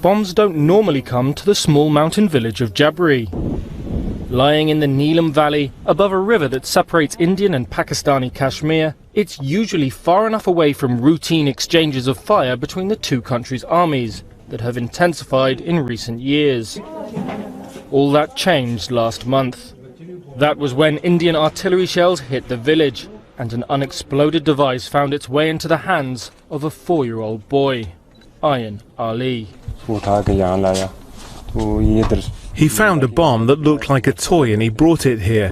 bombs don't normally come to the small mountain village of Jabri. Lying in the Neelam Valley, above a river that separates Indian and Pakistani Kashmir, it's usually far enough away from routine exchanges of fire between the two countries' armies that have intensified in recent years. All that changed last month. That was when Indian artillery shells hit the village, and an unexploded device found its way into the hands of a 4-year-old boy, Ayan Ali. He found a bomb that looked like a toy and he brought it here.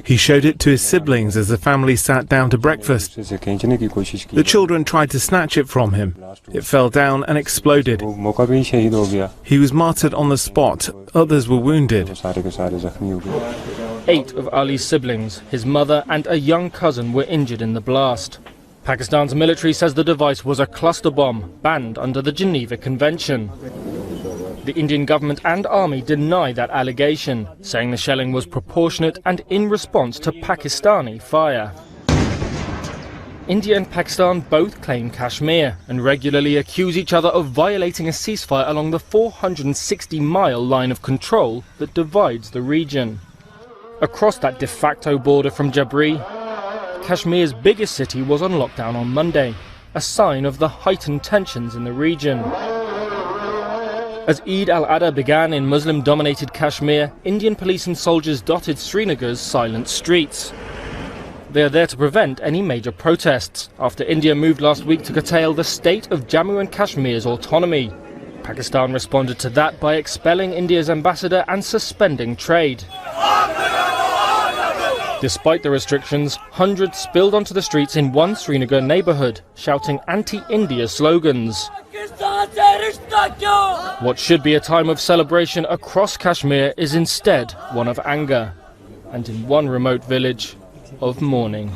He showed it to his siblings as the family sat down to breakfast. The children tried to snatch it from him. It fell down and exploded. He was martyred on the spot. Others were wounded. 8 of Ali's siblings, his mother and a young cousin, were injured in the blast. Pakistan's military says the device was a cluster bomb, banned under the Geneva Convention. The Indian government and army deny that allegation, saying the shelling was proportionate and in response to Pakistani fire. India and Pakistan both claim Kashmir and regularly accuse each other of violating a ceasefire along the 460-mile line of control that divides the region. Across that de facto border from Jabri, Kashmir's biggest city was on lockdown on Monday, a sign of the heightened tensions in the region. As Eid al-Adha began in Muslim-dominated Kashmir, Indian police and soldiers dotted Srinagar's silent streets. They are there to prevent any major protests, after India moved last week to curtail the state of Jammu and Kashmir's autonomy. Pakistan responded to that by expelling India's ambassador and suspending trade. Despite the restrictions, hundreds spilled onto the streets in one Srinagar neighbourhood, shouting anti-India slogans. What should be a time of celebration across Kashmir is instead one of anger, and in one remote village, of mourning.